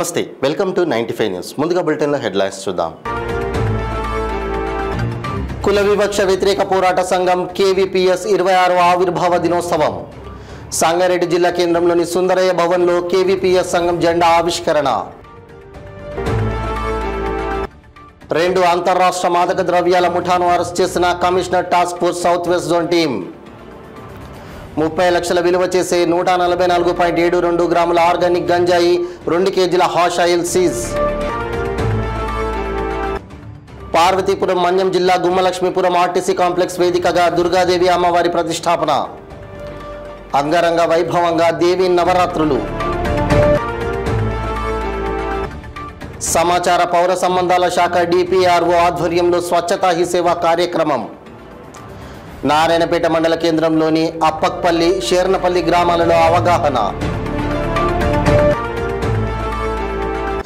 నమస్తే, welcome to 95 news. ముందుగా బులెటిన్లో హెడ్లైన్స్ చూద్దాం. కుల వివక్ష వ్యతిరేక పోరాట సంఘం కేవీపీఎస్ 26వ ఆవిర్భావ దినోత్సవం. సంగారెడ్డి జిల్లా కేంద్రంలోని సుందరయ్య భవన్లో కేవీపీఎస్ సంఘం జెండా ఆవిష్కరణ. 2 అంతర్రాష్ట్ర మాదక ద్రవ్యాల ముఠాను అరెస్ట్ చేసిన commissioner task force south west zone team. 30 లక్షల విలువ చేసే 144.72 గ్రాముల ఆర్గానిక్ గంజాయి, 2 కేజీల hash oil seize. Parvathipuram Manyam జిల్లా గుమ్మలక్ష్మీపురం ఆర్టీసీ కాంప్లెక్స్ వేదికగా దుర్గాదేవి అమ్మవారి ప్రతిష్టాపన. అంగరంగ వైభవంగా దేవి నవరాత్రులు. సమాచార పౌర సంబంధాల శాఖ డిపిఆర్ఓ ఆధ్వర్యంలో స్వచ్ఛతా హీ సేవ కార్యక్రమం. నారాయణపేట మండల కేంద్రంలోని అప్పక్పల్లి, షేర్నపల్లి గ్రామాలలో అవగాహన.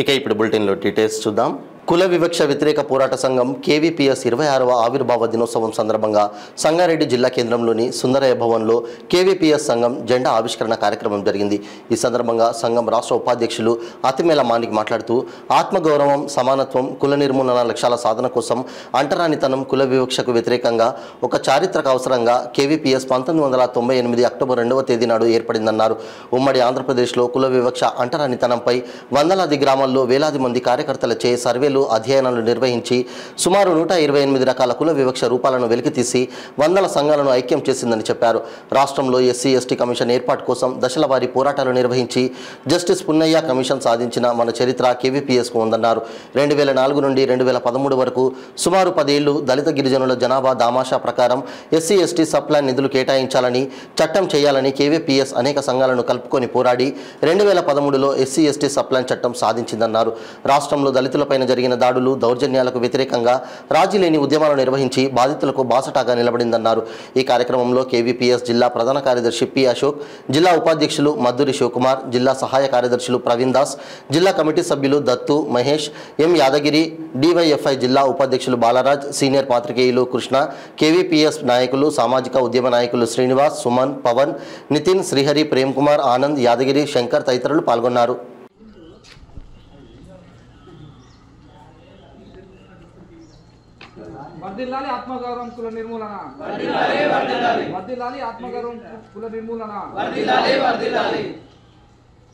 ఇక ఇప్పుడు బులెటిన్లో డీటెయిల్స్ చూద్దాం. కుల వివక్ష వ్యతిరేక పోరాట సంఘం కేవీపీఎస్ 26వ ఆవిర్భావ దినోత్సవం సందర్భంగా సంగారెడ్డి జిల్లా కేంద్రంలోని సుందరయ్య భవన్లో కేవీపీఎస్ సంఘం జెండా ఆవిష్కరణ కార్యక్రమం జరిగింది. ఈ సందర్భంగా సంఘం రాష్ట్ర ఉపాధ్యక్షులు అతిమేల మాణిక్ మాట్లాడుతూ ఆత్మగౌరవం, సమానత్వం, కుల నిర్మూలన లక్ష్యాల సాధన కోసం అంటరానితనం, కుల వివక్షకు వ్యతిరేకంగా ఒక చారిత్రక అవసరంగా కేవీపీఎస్ 1998 అక్టోబర్ 2వ తేదీ నాడు ఏర్పడిందన్నారు. ఉమ్మడి ఆంధ్రప్రదేశ్లో కుల వివక్ష, అంటరానితనంపై వందలాది గ్రామాల్లో వేలాది మంది కార్యకర్తలచే సర్వేలు, అధ్యయనాలు నిర్వహించి సుమారు 128 రకాల కుల వివక్ష రూపాలను వెలికితీసి వందల సంఘాలను ఐక్యం చేసిందని చెప్పారు. రాష్ట్రంలో ఎస్సీ ఎస్టీ కమిషన్ ఏర్పాటు కోసం దశల వారీ పోరాటాలు నిర్వహించి జస్టిస్ పున్నయ్య కమిషన్ సాధించిన మన చరిత్ర కేవీపీఎస్కు ఉందన్నారు. 2004 నుండి 2013 వరకు సుమారు 10 ఏళ్లు దళిత గిరిజనుల జనాభా దామాషా ప్రకారం ఎస్సీ ఎస్టీ సప్లాన్ నిధులు కేటాయించాలని, చట్టం చేయాలని కేవీపీఎస్ అనేక సంఘాలను కలుపుకొని పోరాడి 2013లో ఎస్సీ ఎస్టీ సప్లాన్ చట్టం సాధించిందన్నారు. రాష్ట్రంలో దళితులపైన జరిగిన దాడులు, దౌర్జన్యాలకు వ్యతిరేకంగా రాజీలేని ఉద్యమాలు నిర్వహించి బాధితులకు బాసటాగా నిలబడిందన్నారు. ఈ కార్యక్రమంలో కేవీపీఎస్ జిల్లా ప్రధాన కార్యదర్శి పి అశోక్, జిల్లా ఉపాధ్యక్షులు మద్దూరి శివకుమార్, జిల్లా సహాయ కార్యదర్శులు ప్రవీణ్ దాస్, జిల్లా కమిటీ సభ్యులు దత్తు, మహేష్, ఎం యాదగిరి, డివైఎఫ్ఐ జిల్లా ఉపాధ్యక్షులు బాలరాజ్, సీనియర్ పాత్రికేయులు కృష్ణ, కేవీపీఎస్ నాయకులు, సామాజిక ఉద్యమ నాయకులు శ్రీనివాస్, సుమన్, పవన్, నితిన్, శ్రీహరి, ప్రేమ్ కుమార్, ఆనంద్, యాదగిరి, శంకర్ తదితరులు పాల్గొన్నారు. వర్ధిల్లాలి ఆత్మగౌరవం కుల నిర్మూలన. వర్ధిల్లాలి ఆత్మగౌరవం కుల నిర్మూలన.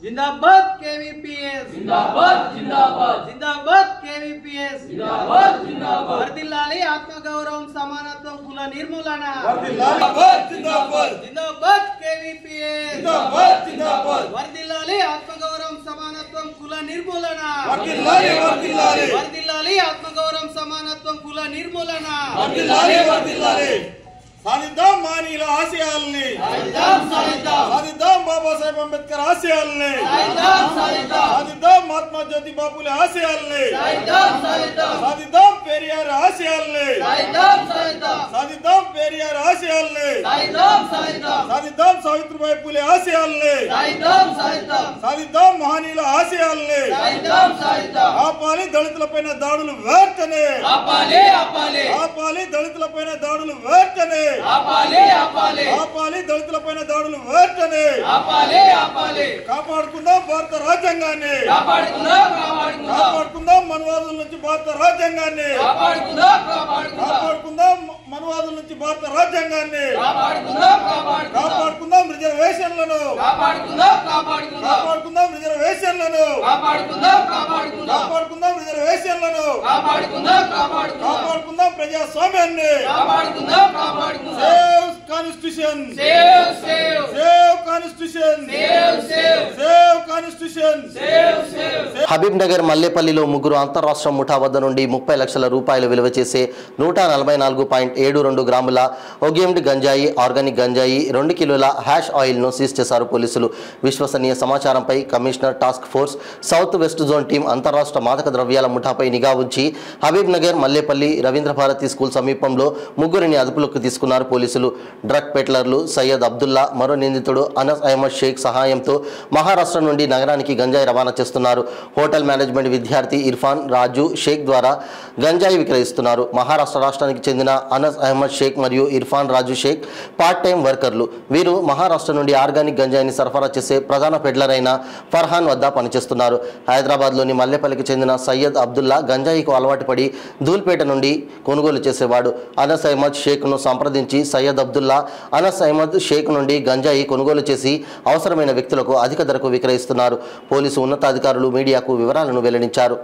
जिंदाबाद केवीपीएस, जिंदाबाद जिंदाबाद जिंदाबाद केवीपीएस, जिंदाबाद जिंदाबाद वर्धिल्लाली आत्मगौरव समानत्व कुल निर्मूलन. जिंदाबाद जिंदाबाद जिंदाबाद केवीपीएस, जिंदाबाद जिंदाबाद वर्धिल्लाली आत्मगौरव समानत्व कुल निर्मूलन. वर्धिल्लाली वर्धिल्लाली वर्धिल्लाली आत्मगौरव समानत्व कुल निर्मूलन. वर्धिल्लाली वर्धिल्लाली సాధిద్దాం మానీయుల ఆశయాల్ని, సాధిద్దాం బాబాసాహెబ్ అంబేద్కర్ ఆశయాల్ని, సాధిద్దాం మహాత్మా జ్యోతి బాపులే ఆశయాల్ని, సాధిద్దాం పెరియార్ ఆశయాల్ని, సాధిద్దాం పెరియార్ ఆశయాల్ని, సాధిద్దాం సావిత్రిబాయి పూలే ఆశయాల్ని, సాధిద్దాం మహనీయుల ఆశయాల్ని. ఆపాలి దళితులపైన దాడులు వెంటనే, ఆపాలి దళితులపైన దాడులు వెంటనే, ఆపాలి దళితులపైన దాడులు వెంటనే, కాపాడుకుందాం భారత రాజ్యాంగాన్ని, కాపాడుకుందాం మనవాదుల నుంచి భారత రాజ్యాంగాన్ని, కాపాడుకుందాం మనవాదుల నుంచి భారత రాజ్యాంగాన్ని, కాపాడుకుందాం రిజర్వేషన్లను, కాపాడుకుందాం రిజర్వేషన్లను, కాపాడుకుందాం రిజర్వేషన్లను, కాపాడుకుందాం ప్రజాస్వామ్యాన్ని. Save Constitution, save Constitution, save Constitution. Habib Nagar మల్లేపల్లిలో ముగ్గురు అంతర్రాష్ట్ర ముఠా వద్ద నుండి 30 లక్షల రూపాయలు విలువ చేసే 144.72 గ్రాముల ఒగేమ్డ్ గంజాయి, ఆర్గానిక్ గంజాయి, 2 కిలోల హ్యాష్ ఆయిల్ను సీజ్ చేశారు పోలీసులు. విశ్వసనీయ సమాచారంపై commissioner task force south west zone team అంతర్రాష్ట్ర మాదక ద్రవ్యాల ముఠాపై నిఘా ఉంచి హబీబ్ నగర్, మల్లేపల్లి, రవీంద్ర భారతి స్కూల్ సమీపంలో ముగ్గురిని అదుపులోకి తీసుకున్నారు పోలీసులు. డ్రగ్ పెట్లర్లు సయ్యద్ అబ్దుల్లా, మరో నిందితుడు అనస్ అహ్మద్ షేక్ సహాయంతో మహారాష్ట్ర నుండి నగరానికి గంజాయి రవాణా చేస్తున్నారు. హోటల్ మేనేజ్మెంట్ విద్యార్థి ఇర్ఫాన్ రాజు షేక్ ద్వారా గంజాయి విక్రయిస్తున్నారు. మహారాష్ట్ర రాష్ట్రానికి చెందిన అనస్ అహ్మద్ షేక్ మరియు ఇర్ఫాన్ రాజు షేక్ పార్ట్ టైం వర్కర్లు. వీరు మహారాష్ట్ర నుండి ఆర్గానిక్ గంజాయిని సరఫరా చేసే ప్రధాన పెడ్లర్ అయిన ఫర్హాన్ వద్ద పనిచేస్తున్నారు. హైదరాబాద్లోని మల్లెపల్లికి చెందిన సయ్యద్ అబ్దుల్లా గంజాయికు అలవాటు పడి ధూల్పేట నుండి కొనుగోలు చేసేవాడు. అనస్ అహ్మద్ షేక్ను సంప్రదించి సయ్యద్ అబ్దుల్లా అనస్ అహ్మద్ షేక్ నుండి గంజాయి కొనుగోలు చేసి అవసరమైన వ్యక్తులకు అధిక ధరకు విక్రయిస్తున్నారు. పోలీసు ఉన్నతాధికారులు మీడియాకు వివరాలను వెల్లడించారు.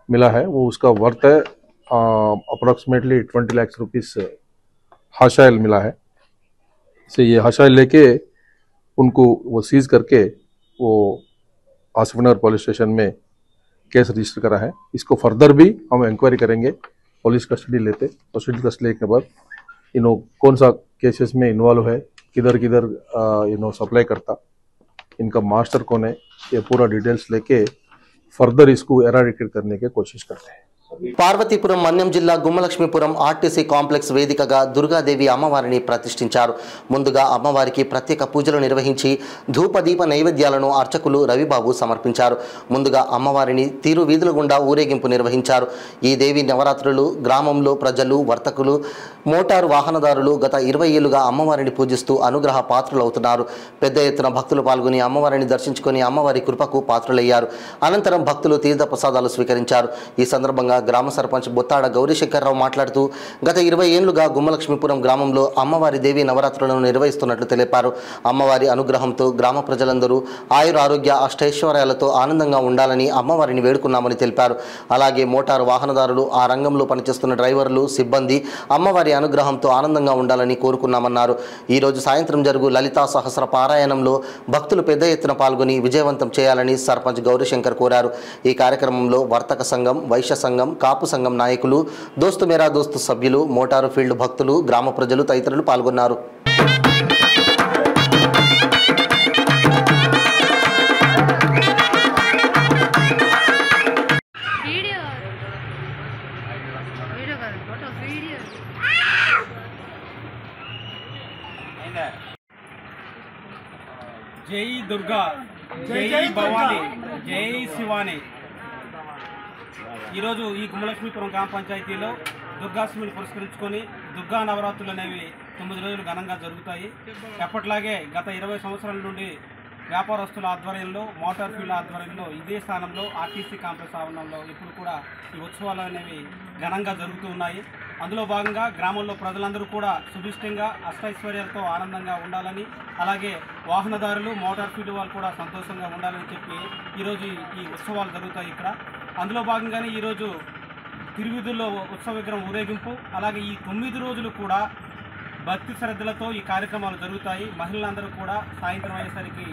मिला है वो उसका वर्थ है अप्रोक्सीमेटली 20 लाख रुपीस हाशाइल मिला है. से ये हाशाइल लेके उनको वो सीज करके वो आसिफनगर पुलिस स्टेशन में केस रजिस्टर करा है. इसको फर्दर भी हम इंक्वायरी करेंगे. पुलिस कस्टडी लेते, कस्टडी लेने के बाद कौन सा केसेस में इन्वॉल्व है, किधर किधर सप्लाई करता, इनका मास्टर कौन है, ये पूरा डिटेल्स लेके फर्दर इसको एराडिकेट करने की कोशिश करते हैं. పార్వతీపురం మన్యం జిల్లా గుమ్మలక్ష్మీపురం ఆర్టీసీ కాంప్లెక్స్ వేదికగా దుర్గాదేవి అమ్మవారిని ప్రతిష్ఠించారు. ముందుగా అమ్మవారికి ప్రత్యేక పూజలు నిర్వహించి ధూపదీప నైవేద్యాలను అర్చకులు రవిబాబు సమర్పించారు. ముందుగా అమ్మవారిని తీరు వీధుల గుండా ఊరేగింపు నిర్వహించారు. ఈ దేవి నవరాత్రులు గ్రామంలో ప్రజలు, వర్తకులు, మోటారు వాహనదారులు గత 20 ఏళ్లుగా అమ్మవారిని పూజిస్తూ అనుగ్రహ పాత్రులవుతున్నారు. పెద్ద ఎత్తున భక్తులు పాల్గొని అమ్మవారిని దర్శించుకొని అమ్మవారి కృపకు పాత్రులయ్యారు. అనంతరం భక్తులు తీర్థ ప్రసాదాలు స్వీకరించారు. ఈ సందర్భంగా గ్రామ సర్పంచ్ బొత్తాడ గౌరీశంకర్రావు మాట్లాడుతూ గత 20 ఏళ్లుగా గుమ్మలక్ష్మీపురం గ్రామంలో అమ్మవారి దేవి నవరాత్రులను నిర్వహిస్తున్నట్లు తెలిపారు. అమ్మవారి అనుగ్రహంతో గ్రామ ప్రజలందరూ ఆయుర ఆరోగ్య అష్టైశ్వర్యాలతో ఆనందంగా ఉండాలని అమ్మవారిని వేడుకున్నామని తెలిపారు. అలాగే మోటారు వాహనదారులు, ఆ రంగంలో పనిచేస్తున్న డ్రైవర్లు, సిబ్బంది అమ్మవారి అనుగ్రహంతో ఆనందంగా ఉండాలని కోరుకున్నామన్నారు. ఈరోజు సాయంత్రం జరుగు లలితా సహస్ర పారాయణంలో భక్తులు పెద్ద ఎత్తున పాల్గొని విజయవంతం చేయాలని సర్పంచ్ గౌరీశంకర్ కోరారు. ఈ కార్యక్రమంలో వర్తక సంఘం, వైశ్య సంఘం, కాపు సంఘం నాయకులు, దోస్తు మేరా దోస్తు సభ్యులు, మోటారు ఫీల్డ్ భక్తులు, గ్రామ ప్రజలు తదితరులు పాల్గొన్నారు. జై దుర్గా, జై భవాని, జై శివాని. ఈరోజు ఈ గుమ్మలక్ష్మీపురం గ్రామ పంచాయతీలో దుర్గాష్టమిని పురస్కరించుకొని దుర్గా నవరాత్రులు అనేవి 9 రోజులు ఘనంగా జరుగుతాయి. ఎప్పట్లాగే గత 20 సంవత్సరాల నుండి వ్యాపారస్తుల ఆధ్వర్యంలో, మోటార్ ఫీల్డ్ ఆధ్వర్యంలో ఇదే స్థానంలో ఆర్టీసీ కాంప్లెక్స్ ఆవరణంలో ఇప్పుడు కూడా ఈ ఉత్సవాలు అనేవి ఘనంగా జరుగుతూ ఉన్నాయి. అందులో భాగంగా గ్రామంలో ప్రజలందరూ కూడా సుభిష్టంగా అష్టైశ్వర్యాలతో ఆనందంగా ఉండాలని, అలాగే వాహనదారులు, మోటార్ ఫీల్డ్ వాళ్ళు కూడా సంతోషంగా ఉండాలని చెప్పి ఈరోజు ఈ ఉత్సవాలు జరుగుతాయి ఇక్కడ. అందులో భాగంగానే ఈరోజు తిరువీధుల్లో ఉత్సవ విగ్రహం ఊరేగింపు, అలాగే ఈ 9 రోజులు కూడా భక్తి శ్రద్ధలతో ఈ కార్యక్రమాలు జరుగుతాయి. మహిళలందరూ కూడా సాయంత్రం అయ్యేసరికి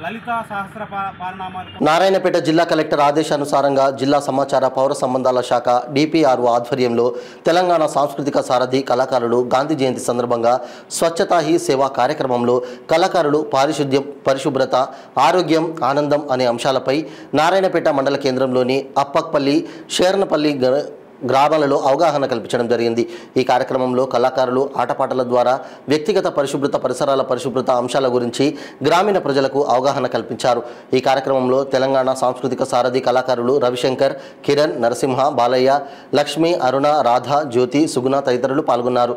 లలితా సహస్ర పారణామాలు. నారాయణపేట జిల్లా కలెక్టర్ ఆదేశానుసారంగా జిల్లా సమాచార పౌర సంబంధాల శాఖ డిపిఆర్ఓ ఆధ్వర్యంలో తెలంగాణ సాంస్కృతిక సారథి కళాకారులు గాంధీ జయంతి సందర్భంగా స్వచ్ఛతా హీ సేవా కార్యక్రమంలో కళాకారులు పారిశుద్ధ్యం, పరిశుభ్రత, ఆరోగ్యం, ఆనందం అనే అంశాలపై నారాయణపేట మండల కేంద్రంలోని అప్పక్పల్లి, షేర్నపల్లి గ్రామాలలో అవగాహన కల్పించడం జరిగింది. ఈ కార్యక్రమంలో కళాకారులు ఆటపాటల ద్వారా వ్యక్తిగత పరిశుభ్రత, పరిసరాల పరిశుభ్రత అంశాల గురించి గ్రామీణ ప్రజలకు అవగాహన కల్పించారు. ఈ కార్యక్రమంలో తెలంగాణ సాంస్కృతిక సారథి కళాకారులు రవిశంకర్, కిరణ్, నరసింహ, బాలయ్య, లక్ష్మి, అరుణ, రాధ, జ్యోతి, సుగుణ తదితరులు పాల్గొన్నారు.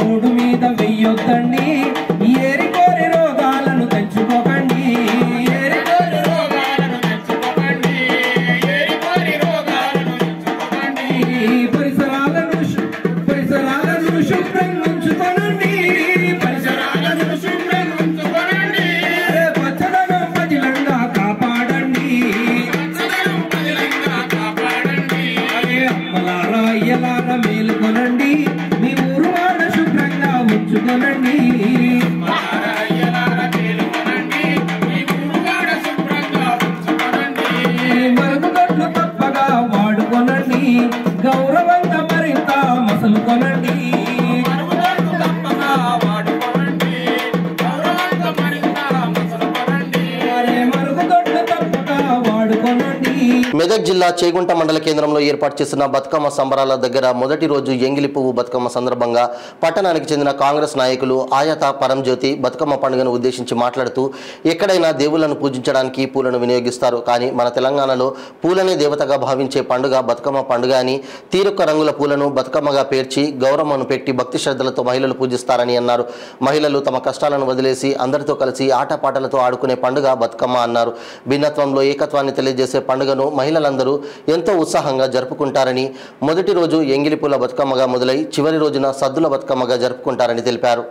రోడ్డు మీద వెయ్యొద్దండి, ఏరికోరి రోగాలను తెచ్చుకోకండి, ఏరికోరి రోగాలను తెచ్చుకోకండి, ఏరికోరి రోగాలను తెచ్చుకోకండి. పరిసరాలను శుభ్రంగా ఉంచుకోనండి. తేలుకొనండి మరుగుదొడ్లు తప్పగా వాడుకొనండి గౌరవంగా మరింత మసలుకొనండి మరుగుదొడ్లు తప్పగా వాడుకొనండి. మెదక్ జిల్లా చేగుంట మండల కేంద్రంలో ఏర్పాటు చేసిన బతుకమ్మ సంబరాల దగ్గర మొదటి రోజు ఎంగిలి పువ్వు బతుకమ్మ సందర్భంగా పట్టణానికి చెందిన కాంగ్రెస్ నాయకులు ఆయత పరంజ్యోతి బతుకమ్మ పండుగను ఉద్దేశించి మాట్లాడుతూ ఎక్కడైనా దేవుళ్లను పూజించడానికి పూలను వినియోగిస్తారు, కానీ మన తెలంగాణలో పూలనే దేవతగా భావించే పండుగ బతుకమ్మ పండుగ అని తీరొక్క రంగుల పూలను బతుకమ్మగా పేర్చి గౌరమ్మను పెట్టి భక్తి శ్రద్ధలతో మహిళలు పూజిస్తారని అన్నారు. మహిళలు తమ కష్టాలను వదిలేసి అందరితో కలిసి ఆటపాటలతో ఆడుకునే పండుగ బతుకమ్మ అన్నారు. భిన్నత్వంలో ఏకత్వాన్ని తెలియజేసే పండుగను మహిళలందరూ ఎంతో ఉత్సాహంగా జరుపుకుంటారని, మొదటి రోజు ఎంగిలిపూల బతుకమ్మగా మొదలై చివరి రోజున సద్దుల బతుకమ్మగా జరుపుకుంటారని తెలిపారు.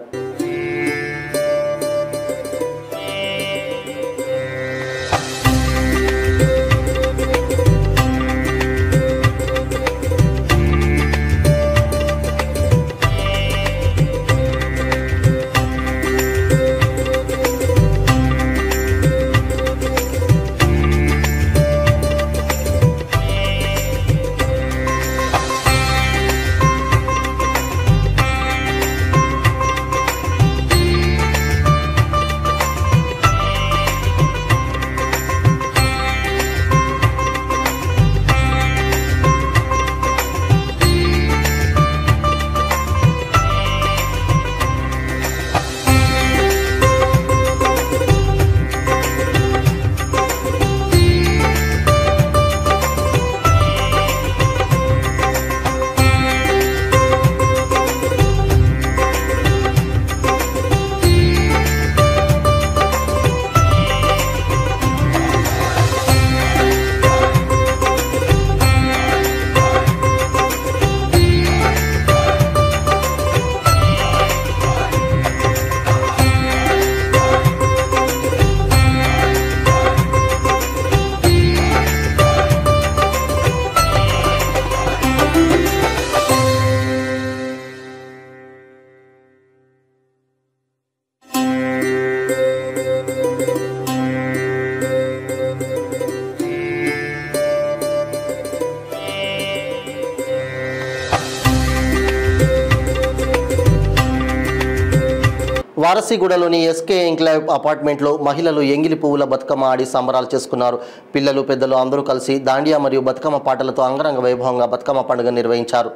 వారసిగూడలోని ఎస్కే ఎంక్లేవ్ అపార్ట్మెంట్లో మహిళలు ఎంగిలి పువ్వుల బతుకమ్మ ఆడి సంబరాలు చేసుకున్నారు. పిల్లలు పెద్దలు అందరూ కలిసి దాండియా మరియు బతుకమ్మ పాటలతో అంగరంగ వైభవంగా బతుకమ్మ పండుగ నిర్వహించారు.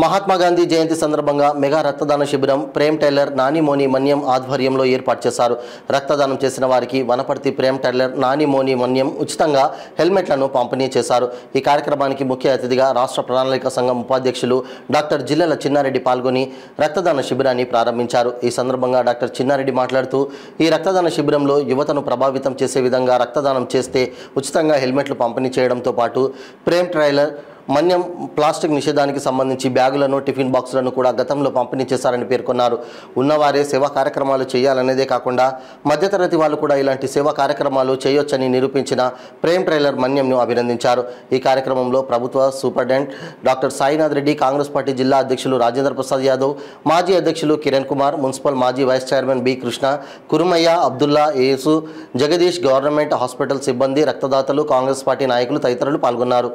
మహాత్మా గాంధీ జయంతి సందర్భంగా మెగా రక్తదాన శిబిరం ప్రేమ్ టైలర్ నాని మోని మన్యం ఆధ్వర్యంలో ఏర్పాటు చేశారు. రక్తదానం చేసిన వారికి వనపర్తి ప్రేమ్ టైలర్ నాని మోని మన్యం ఉచితంగా హెల్మెట్లను పంపిణీ చేశారు. ఈ కార్యక్రమానికి ముఖ్య అతిథిగా రాష్ట్ర ప్రణాళిక సంఘం ఉపాధ్యక్షులు డాక్టర్ జిల్లెల చిన్నారెడ్డి పాల్గొని రక్తదాన శిబిరాన్ని ప్రారంభించారు. ఈ సందర్భంగా డాక్టర్ చిన్నారెడ్డి మాట్లాడుతూ ఈ రక్తదాన శిబిరంలో యువతను ప్రభావితం చేసే విధంగా రక్తదానం చేస్తే ఉచితంగా హెల్మెట్లు పంపిణీ చేయడంతో పాటు ప్రేమ్ టైలర్ మన్యం ప్లాస్టిక్ నిషేధానికి సంబంధించి బ్యాగులను టిఫిన్ బాక్సులను కూడా గతంలో పంపిణీ చేశారని పేర్కొన్నారు. ఉన్నవారే సేవా కార్యక్రమాలు చేయాలనేదే కాకుండా మధ్యతరగతి వాళ్ళు కూడా ఇలాంటి సేవా కార్యక్రమాలు చేయొచ్చని నిరూపించిన ప్రేమ్ టైలర్ మన్యంను అభినందించారు. ఈ కార్యక్రమంలో ప్రభుత్వ superintendent doctor Sainath Reddy, Congress party జిల్లా అధ్యక్షులు రాజేంద్ర ప్రసాద్ యాదవ్, మాజీ అధ్యక్షులు కిరణ్ కుమార్, మున్సిపల్ మాజీ vice chairman B Krishna, Kurumaiah, Abdullah, Yesu, Jagadish, government hospital సిబ్బంది, రక్తదాతలు, కాంగ్రెస్ పార్టీ నాయకులు తదితరులు పాల్గొన్నారు.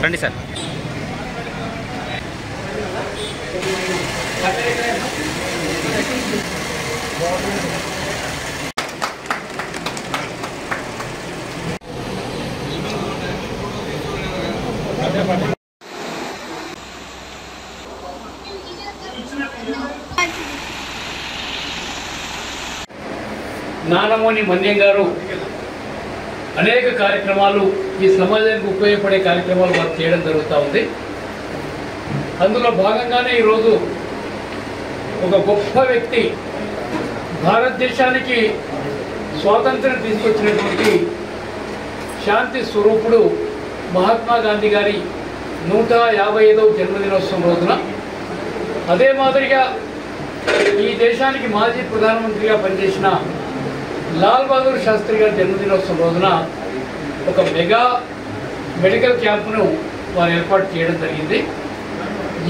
రండి సార్. నానమోని మన్యం గారు అనేక కార్యక్రమాలు ఈ సమాజానికి ఉపయోగపడే కార్యక్రమాలు వారు చేయడం జరుగుతూ ఉంది. అందులో భాగంగానే ఈరోజు ఒక గొప్ప వ్యక్తి భారతదేశానికి స్వాతంత్రం తీసుకొచ్చినటువంటి శాంతి స్వరూపుడు మహాత్మా గాంధీ గారి 155వ జన్మదినోత్సవం రోజున, అదే మాదిరిగా ఈ దేశానికి మాజీ ప్రధానమంత్రిగా పనిచేసిన లాల్ బహదూర్ శాస్త్రి గారి జన్మదినోత్సవం రోజున ఒక మెగా మెడికల్ క్యాంపును వారు ఏర్పాటు చేయడం జరిగింది.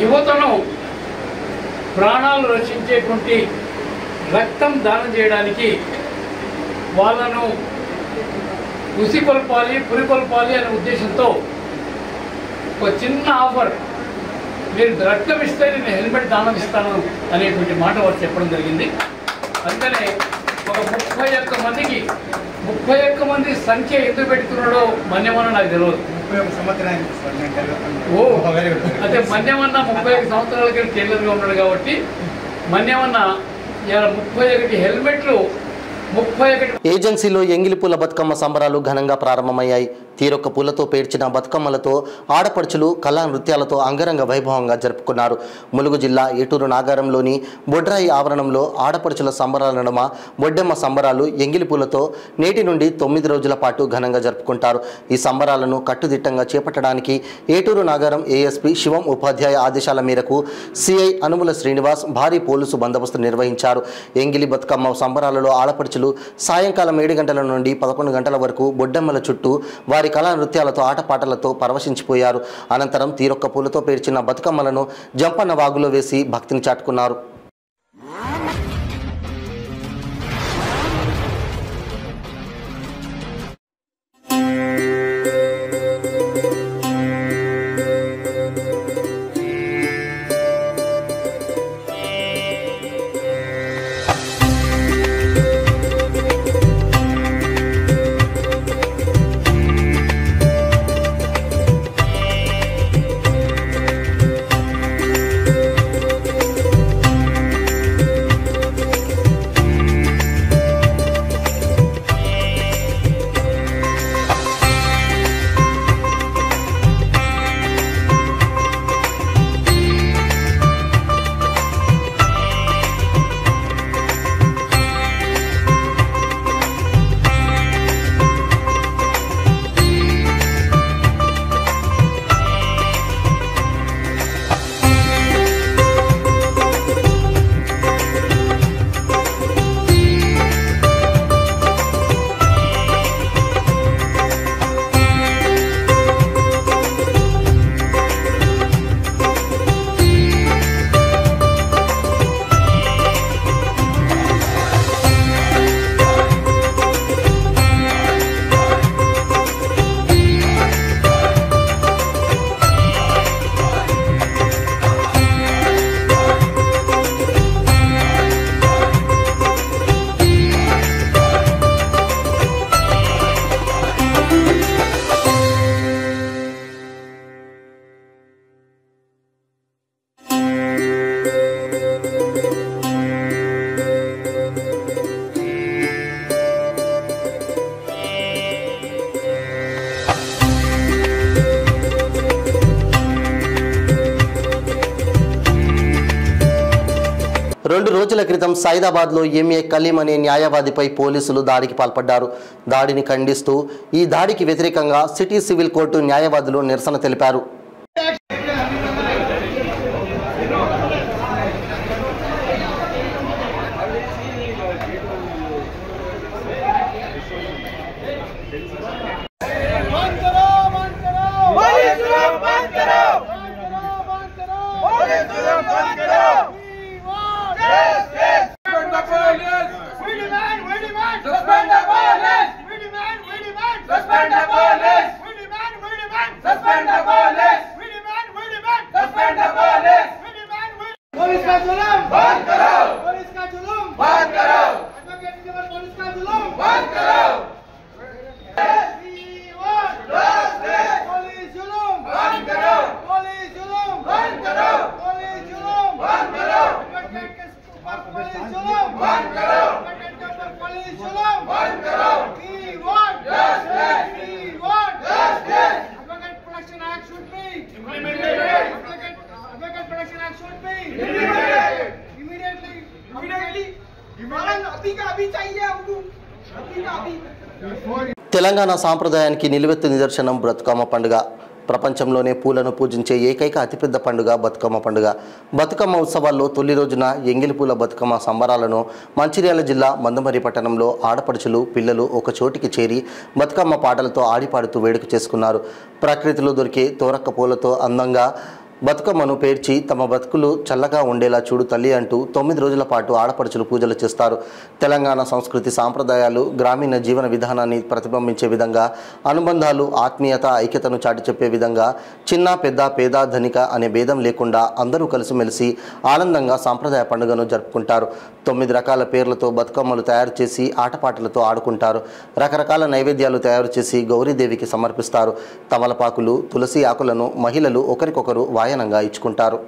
యువతను ప్రాణాలు రక్షించేటువంటి రక్తం దానం చేయడానికి వాళ్ళను ఉసిపల్పాలి పురిపల్పాలి అనే ఉద్దేశంతో ఒక చిన్న ఆఫర్, మీరు రక్తం ఇస్తే నేను హెల్మెట్ దానం ఇస్తాను అనేటువంటి మాట వారు చెప్పడం జరిగింది. అందుకనే ఒక 31 మంది సంఖ్య ఎందుకు పెట్టుకున్నాడో మన్యమన్న నాకు తెలియదు. అదే మన్యమన్న 31 సంవత్సరాలకి టైలర్గా ఉన్నాడు కాబట్టి మన్యమన్న 31 హెల్మెట్లు 31 ఏజెన్సీలో ఎంగిలిపూల బతుకమ్మ సంబరాలు ఘనంగా ప్రారంభమయ్యాయి. తీరొక్క పూలతో పేర్చిన బతుకమ్మలతో ఆడపడుచులు కళా నృత్యాలతో అంగరంగ వైభవంగా జరుపుకున్నారు. ములుగు జిల్లా ఏటూరు నాగారంలోని బొడ్రాయి ఆవరణంలో ఆడపడుచుల సంబరాల నడుమ బొడ్డెమ్మ సంబరాలు ఎంగిలిపూలతో నేటి నుండి 9 రోజుల పాటు ఘనంగా జరుపుకుంటారు. ఈ సంబరాలను కట్టుదిట్టంగా చేపట్టడానికి ఏటూరు నాగారం ఏఎస్పీ శివం ఉపాధ్యాయ ఆదేశాల మేరకు సిఐ అనుముల శ్రీనివాస్ భారీ పోలీసు బందోబస్తు నిర్వహించారు. ఎంగిలి బతుకమ్మ సంబరాలలో ఆడపడుచులు సాయంకాలం 7 గంటల నుండి 11 గంటల వరకు బొడ్డెమ్మల చుట్టూ వారి కళా నృత్యాలతో ఆటపాటలతో పరవశించిపోయారు. అనంతరం తీరొక్క పూలతో పేర్చిన బతుకమ్మలను జంపన్న వాగులో వేసి భక్తిని చాటుకున్నారు. రెండు రోజుల క్రితం సైదాబాద్లో ఎంఏ కలీం అనే న్యాయవాదిపై పోలీసులు దాడికి పాల్పడ్డారు. దాడిని ఖండిస్తూ ఈ దాడికి వ్యతిరేకంగా సిటీ సివిల్ కోర్టు న్యాయవాదులు నిరసన తెలిపారు. अभी चाहिए हमको తెలంగాణ సాంప్రదాయానికి నిలువెత్తు నిదర్శనం బతుకమ్మ పండుగ. ప్రపంచంలోనే పూలను పూజించే ఏకైక అతిపెద్ద పండుగ బతుకమ్మ పండుగ. బతుకమ్మ ఉత్సవాల్లో తొలి రోజున ఎంగిలిపూల బతుకమ్మ సంబరాలను మంచిర్యాల జిల్లా మందమరి పట్టణంలో ఆడపడుచులు పిల్లలు ఒక చోటికి చేరి బతుకమ్మ పాటలతో ఆడిపాడుతూ వేడుక చేసుకున్నారు. ప్రకృతిలో దొరికే తోరక్క పూలతో అందంగా బతుకమ్మను పేర్చి తమ బతుకులు చల్లగా ఉండేలా చూడు తల్లి అంటూ 9 రోజుల పాటు ఆడపడుచులు పూజలు చేస్తారు. తెలంగాణ సంస్కృతి సాంప్రదాయాలు గ్రామీణ జీవన విధానాన్ని ప్రతిబింబించే విధంగా అనుబంధాలు ఆత్మీయత ఐక్యతను చాటి చెప్పే విధంగా చిన్న పెద్ద పేద ధనిక అనే భేదం లేకుండా అందరూ కలిసిమెలిసి ఆనందంగా సాంప్రదాయ పండుగను జరుపుకుంటారు. 9 రకాల పేర్లతో బతుకమ్మలు తయారు చేసి ఆటపాటలతో ఆడుకుంటారు. రకరకాల నైవేద్యాలు తయారు చేసి గౌరీదేవికి సమర్పిస్తారు. తమలపాకులు తులసి ఆకులను మహిళలు ఒకరికొకరు వాయనంగా ఇచ్చుకుంటారు.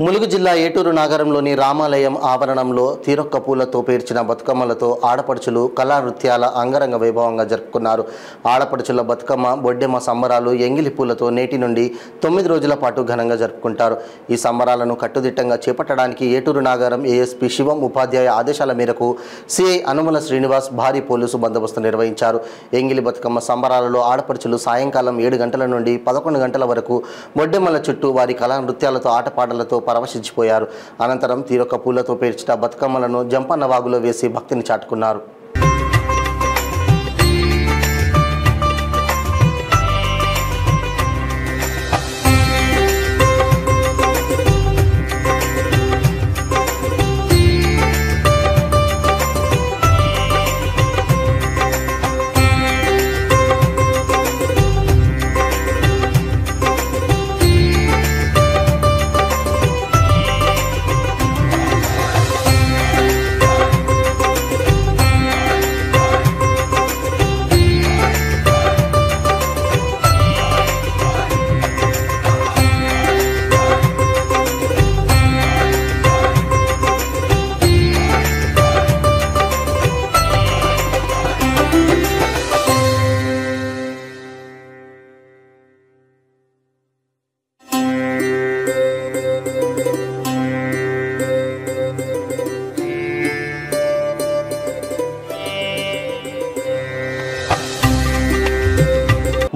ములుగు జిల్లా ఏటూరు నగరంలోని రామాలయం ఆవరణంలో తీరొక్క పూలతో పేర్చిన బతుకమ్మలతో ఆడపడుచులు కళా నృత్యాల అంగరంగ వైభవంగా జరుపుకున్నారు. ఆడపడుచుల బతుకమ్మ బొడ్డెమ్మ సంబరాలు ఎంగిలి పూలతో నేటి నుండి 9 రోజుల పాటు ఘనంగా జరుపుకుంటారు. ఈ సంబరాలను కట్టుదిట్టంగా చేపట్టడానికి ఏటూరు నగరం ఏఎస్పీ శివం ఉపాధ్యాయ ఆదేశాల మేరకు సిఐ అనుమల శ్రీనివాస్ భారీ పోలీసు బందోబస్తు నిర్వహించారు. ఎంగిలి బతుకమ్మ సంబరాలలో ఆడపడుచులు సాయంకాలం 7 గంటల నుండి 11 గంటల వరకు బొడ్డెమ్మల చుట్టూ వారి కళా నృత్యాలతో ఆటపాటలతో పరవశించిపోయారు. అనంతరం తీరొక్క పూలతో పేర్చిన బతుకమ్మలను జంపన్న వాగులో వేసి భక్తిని చాటుకున్నారు.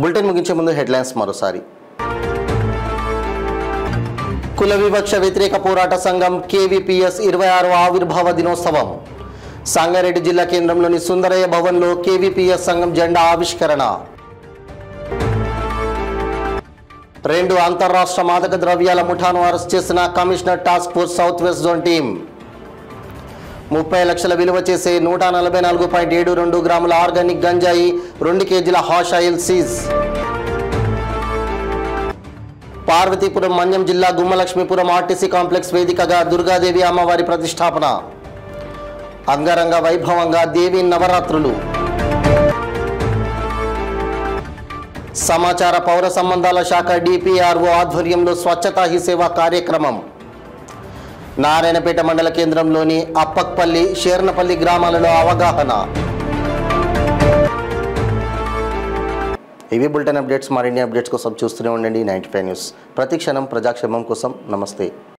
బులెటిన్ ముగించే ముందు హెడ్లైన్స్ మరోసారి. కుల వివక్ష వ్యతిరేక పోరాట సంఘం కేవీపీఎస్ 26వ ఆవిర్భావ దినోత్సవం. సంగారెడ్డి జిల్లా కేంద్రంలోని సుందరయ్య భవన్లో కేవీపీఎస్ సంఘం జెండా ఆవిష్కరణ. 2 అంతర్రాష్ట్ర మాదక ద్రవ్యాల ముఠాను అరెస్ట్ చేసిన commissioner task force south west zone team. 30 లక్షల విలువ చేసే 144.72 గ్రాముల ఆర్గానిక్ గంజాయి 2 కేజీల hash oil seize. Parvathipuram Manyam జిల్లా గుమ్మలక్ష్మీపురం ఆర్టీసీ కాంప్లెక్స్ వేదికగా దుర్గాదేవి అమ్మవారి ప్రతిష్టాపన. అంగరంగ వైభవంగా దేవి నవరాత్రులు. సమాచార పౌర సంబంధాల శాఖ డిపిఆర్ఓ ఆధ్వర్యంలో స్వచ్ఛతా హీ సేవ కార్యక్రమం. నారాయణపేట మండల కేంద్రంలోని అప్పక్పల్లి షేర్నపల్లి గ్రామాలలో అవగాహన. ఇవి బులెటిన్ అప్డేట్స్. మరిన్ని అప్డేట్స్ కోసం చూస్తూనే ఉండండి 95 న్యూస్. ప్రతి క్షణం ప్రజాక్షేమం కోసం. నమస్తే.